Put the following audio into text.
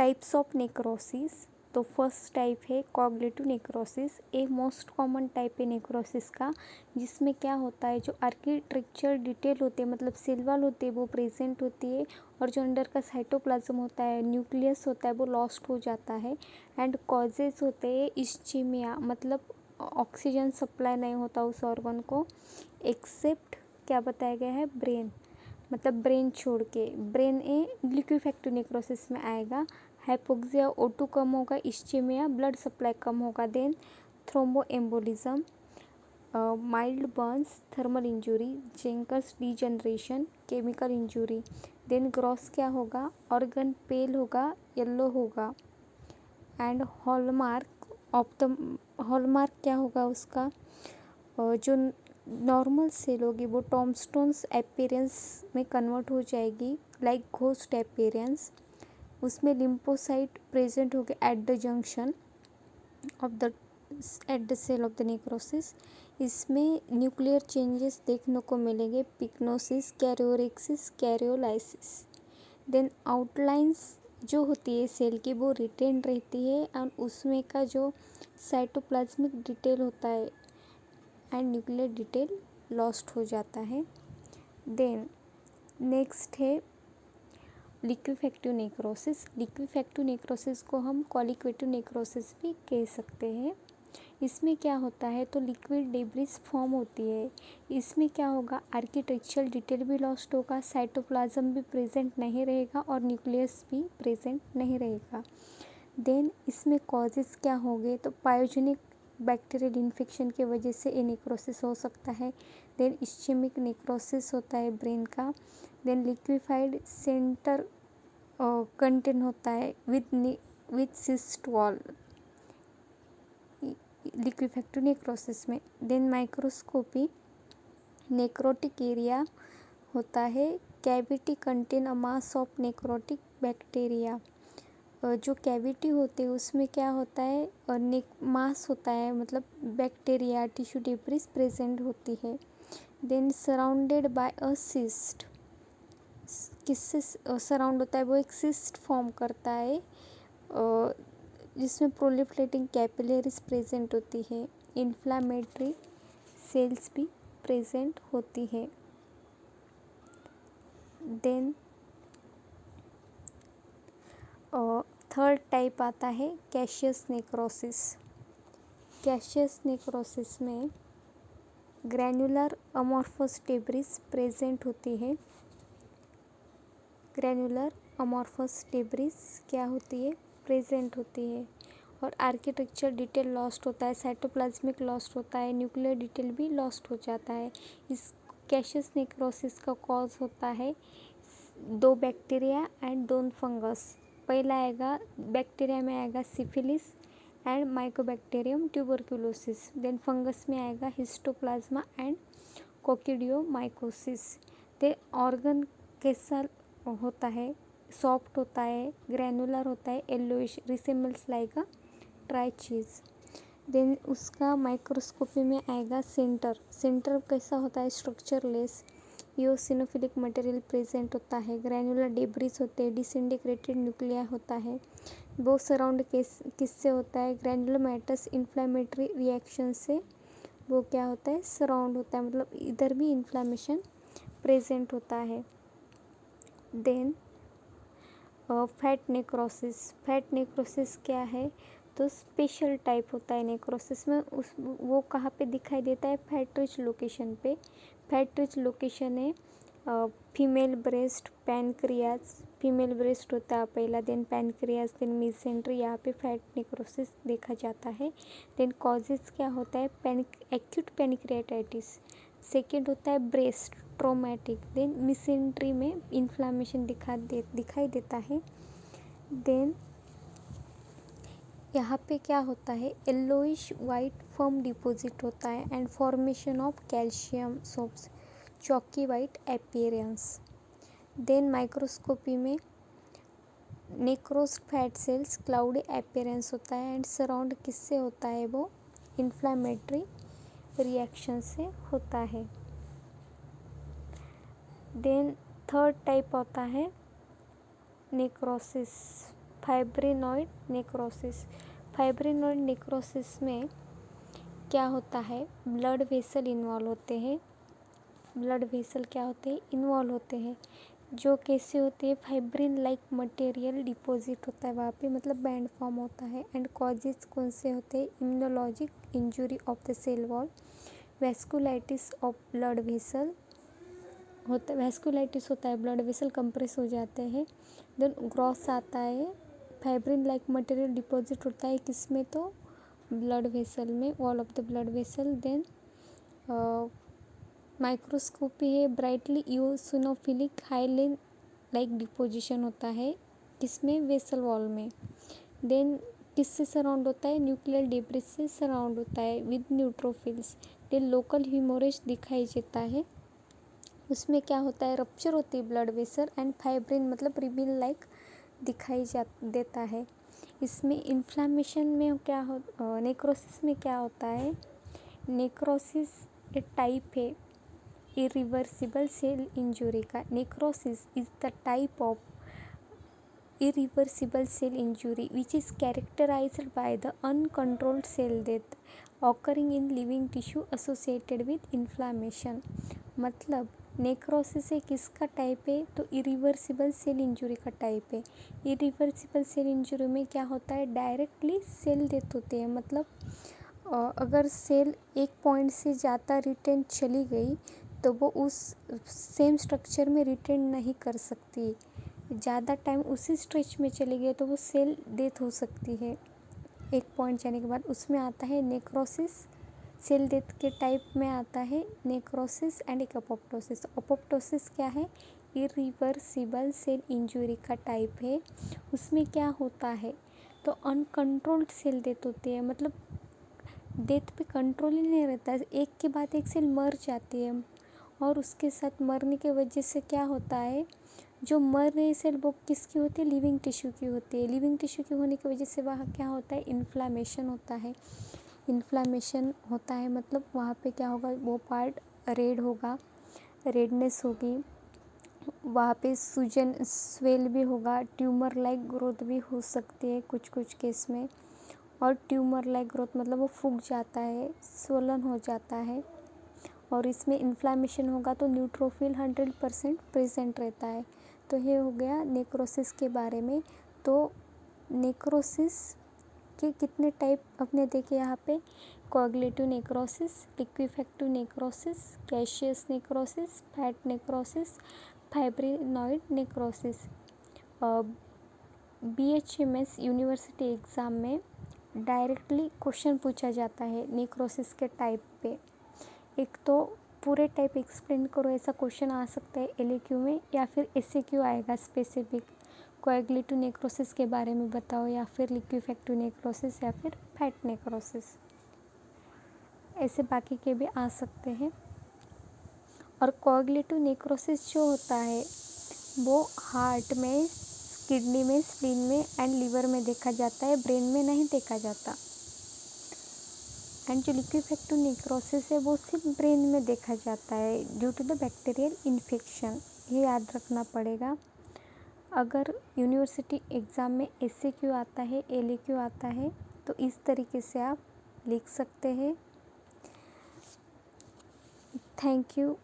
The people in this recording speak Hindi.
Types of necrosis. तो फर्स्ट टाइप है कॉग्निटिव नेक्रोसिस। ये मोस्ट कॉमन टाइप है नेक्रोसिस का, जिसमें क्या होता है जो आर्किटेक्चर डिटेल होते हैं मतलब सेल वॉल होते हैं वो प्रेजेंट होती है, और जो अंदर का साइटोप्लाज्म होता है न्यूक्लियस होता है वो लॉस्ट हो जाता है। एंड कॉजेज होते हैं इस्चीमिया मतलब ऑक्सीजन सप्लाई नहीं होता उस ऑर्गन को, एक्सेप्ट क्या बताया गया है ब्रेन, मतलब ब्रेन छोड़ के। ब्रेन ए लिक्विफैक्टिव नेक्रोसिस में आएगा। हाइपोक्सिया O2 कम होगा, इस्चीमिया ब्लड सप्लाई कम होगा। Then thrombo embolism, mild burns, thermal injury, Zenker's degeneration, chemical injury. Then gross क्या होगा, ऑर्गन पेल होगा, येलो होगा। एंड हॉलमार्क क्या होगा उसका, जो नॉर्मल सेल होगी वो टॉम्बस्टोन्स अपीयरेंस में कन्वर्ट हो जाएगी, लाइक घोस्ट अपीयरेंस। उसमें लिम्फोसाइट प्रेजेंट होगी at the junction of the at the cell of the necrosis. इसमें न्यूक्लियर चेंजेस देखने को मिलेंगे, पिक्नोसिस, कैरियोरेक्सिस, कैरियोलाइसिस। देन आउटलाइंस जो होती है सेल की वो रिटेन रहती है, और उसमें का जो साइटोप्लाज्मिक डिटेल होता है एंड न्यूक्लियर डिटेल लॉस्ट हो जाता है। देन नेक्स्ट है लिक्विफैक्टिव नेक्रोसिस। लिक्विफैक्टिव नेक्रोसिस को हम कॉलिक्वेटिव नेक्रोसिस भी कह सकते हैं। इसमें क्या होता है तो लिक्विड डेब्रिस फॉर्म होती है। इसमें क्या होगा, आर्किटेक्चरल डिटेल भी लॉस्ट होगा, साइटोप्लाज्म भी प्रेजेंट नहीं रहेगा, और न्यूक्लियस भी प्रेजेंट नहीं रहेगा। देन इसमें कॉजेज़ क्या होंगे तो पायोजेनिक बैक्टीरियल इन्फेक्शन की वजह से ये नेक्रोसिस हो सकता है। देन इस्चेमिक नेक्रोसिस होता है ब्रेन का। देन लिक्विफाइड सेंटर कंटेन होता है with cyst wall liquefactive necrosis में। देन माइक्रोस्कोपी, नेक्रोटिक एरिया होता है, cavity contain a mass of necrotic bacteria. जो कैविटी होती है उसमें क्या होता है मास होता है मतलब बैक्टीरिया टिश्यू डेब्रिस प्रेजेंट होती है। Then surrounded by a cyst, किससे सराउंड होता है वो एक सिस्ट फॉर्म करता है, जिसमें प्रोलिफरेटिंग कैपिलरीज प्रेजेंट होती है, इन्फ्लामेटरी सेल्स भी प्रेजेंट होती है। देन थर्ड टाइप आता है कैशियस नेक्रोसिस। कैशियस नेक्रोसिस में ग्रैन्युलर अमॉर्फस डेब्रिस प्रेजेंट होती है। ग्रैन्युलर अमॉर्फस डेब्रिस क्या होती है, प्रेजेंट होती है, और आर्किटेक्चर डिटेल लॉस्ट होता है, साइटोप्लाज्मिक लॉस्ट होता है, न्यूक्लियर डिटेल भी लॉस्ट हो जाता है। इस कैशियस नेक्रोसिस का कॉज होता है 2 बैक्टीरिया एंड 2 फंगस। पहला आएगा बैक्टीरिया में आएगा syphilis and mycobacterium tuberculosis. Then fungus में आएगा histoplasma and coccidioidomycosis. The organ कैसा होता है, सॉफ्ट होता है, ग्रैनुलर होता है, yellowish, resembles like a dry cheese. Then उसका माइक्रोस्कोपी में आएगा सेंटर कैसा होता है, स्ट्रक्चरलेस, इओसिनोफिलिक मटेरियल प्रेजेंट होता है, ग्रैनुलर डेब्रिस होते हैं, डिसइंटीग्रेटेड न्यूक्लिया होता है। वो सराउंड किससे होता है, ग्रैनुलर मैटर्स इन्फ्लामेटरी रिएक्शन से वो क्या होता है, सराउंड होता है, मतलब इधर भी इन्फ्लामेशन प्रेजेंट होता है। देन फैट नेक्रोसिस क्या है तो स्पेशल टाइप होता है नेक्रोसिस में। वो कहाँ पे दिखाई देता है, फैट रिच लोकेशन पे। फैट रिच लोकेशन है female breast, pancreas, female breast होता है पहला, देन पैनक्रियाज, देन मिसेंट्री, यहाँ पे फैट नेक्रोसिस देखा जाता है। देन कॉजेज क्या होता है, एक्यूट पैनक्रियाटाइटिस। सेकेंड होता है ब्रेस्ट ट्रोमेटिक। देन मिसेंट्री में इन्फ्लामेशन दिखाई देता है। देन यहाँ पे क्या होता है, येलोइश वाइट फर्म डिपॉजिट होता है and formation of calcium soaps, chalky white appearance. Then microscopy में necrosed fat cells cloudy appearance होता है एंड सराउंड किससे होता है, वो इन्फ्लामेटरी रिएक्शन से होता है। देन थर्ड टाइप होता है नेक्रोसिस फाइब्रिनॉइड नेक्रोसिस। फाइब्रिनॉइड नेक्रोसिस में क्या होता है, ब्लड वेसल इन्वॉल्व होते हैं। ब्लड वेसल क्या होते हैं, इन्वॉल्व होते हैं, जो कैसे होते हैं, फाइब्रिन लाइक मटेरियल डिपॉजिट होता है वहाँ पे, मतलब बैंड फॉर्म होता है। एंड कॉजेज कौन से होते हैं, immunologic injury of the cell wall, vasculitis of blood vessel होता है, वैस्कुलाइटिस होता है, ब्लड वेसल कंप्रेस हो जाते हैं। देन ग्रॉस आता है, फाइब्रिन लाइक मटेरियल डिपॉजिट होता है किसमें, तो ब्लड वेसल में, wall of the blood vessel. Then microscopy है, brightly eosinophilic hyaline like deposition होता है किसमें, वेसल वॉल में। देन किससे सराउंड होता है, न्यूक्लियर डेब्रिस से सराउंड होता है with neutrophils. Then local haemorrhage दिखाई देता है, उसमें क्या होता है, रप्चर होती है ब्लड वेसल एंड फाइब्रिन मतलब रिबिन लाइक दिखाई देता है। इसमें इन्फ्लामेशन में क्या हो, नेक्रोसिस में क्या होता है, नेक्रोसिस एक टाइप है इरिवर्सिबल सेल इंजुरी का। Necrosis is the type of irreversible cell injury which is characterized by the uncontrolled cell death occurring in living tissue associated with inflammation। मतलब नेक्रोसिस किसका टाइप है, तो इरिवर्सिबल सेल इंजुरी का टाइप है। इरिवर्सिबल सेल इंजुरी में क्या होता है, डायरेक्टली सेल डेथ होती है, मतलब अगर सेल एक पॉइंट से ज़्यादा रिटेन चली गई तो वो उस सेम स्ट्रक्चर में रिटेन नहीं कर सकती, ज़्यादा टाइम उसी स्ट्रेच में चली गई तो वो सेल डेथ हो सकती है एक पॉइंट जाने के बाद। उसमें आता है नेक्रोसिस, सेल डेथ के टाइप में आता है नेक्रोसिस एंड एक अपोप्टोसिस। अपोप्टोसिस क्या है, इरिवर्सिबल सेल इंजुरी का टाइप है। उसमें क्या होता है, तो अनकंट्रोल्ड सेल डेथ होती है, मतलब डेथ पे कंट्रोल ही नहीं रहता है, एक के बाद एक सेल मर जाती है। और उसके साथ मरने की वजह से क्या होता है, जो मर रही सेल वो किसकी होती है, लिविंग टिश्यू की होती है। लिविंग टिश्यू की होने की वजह से वहाँ क्या होता है, इन्फ्लामेशन होता है। इन्फ्लामेशन होता है मतलब वहाँ पे क्या होगा, वो पार्ट रेड होगा, रेडनेस होगी, वहाँ पे सूजन स्वेल भी होगा, ट्यूमर लाइक ग्रोथ भी हो सकती है कुछ कुछ केस में। और ट्यूमर लाइक ग्रोथ मतलब वो फूक जाता है, स्वलन हो जाता है। और इसमें इन्फ्लामेशन होगा तो न्यूट्रोफिल 100% प्रेजेंट रहता है। तो ये हो गया नेक्रोसिस के बारे में। तो नेक्रोसिस के कितने टाइप अपने देखे यहाँ पे, coagulative necrosis, लिक्विफेक्टिव necrosis, gaseous necrosis, fat necrosis, फाइब्रिनॉइड necrosis. BHMS university exam में डायरेक्टली क्वेश्चन पूछा जाता है नेक्रोसिस के टाइप पे। एक तो पूरे टाइप एक्सप्लेन करो, ऐसा क्वेश्चन आ सकता है LAQ में, या फिर SAQ आएगा स्पेसिफिक, कोएगुलेटिव नेक्रोसिस के बारे में बताओ, या फिर लिक्विफेक्टिव नेक्रोसिस, या फिर फैट नेक्रोसिस, ऐसे बाकी के भी आ सकते हैं। और कोएगुलेटिव नेक्रोसिस जो होता है वो हार्ट में, किडनी में, स्प्लीन में एंड लीवर में देखा जाता है, ब्रेन में नहीं देखा जाता। एंड जो लिक्विफेक्टिव नेक्रोसिस है वो सिर्फ ब्रेन में देखा जाता है due to the bacterial infection, ये याद रखना पड़ेगा। अगर यूनिवर्सिटी एग्ज़ाम में SAQ आता है, LAQ आता है, तो इस तरीके से आप लिख सकते हैं। Thank you.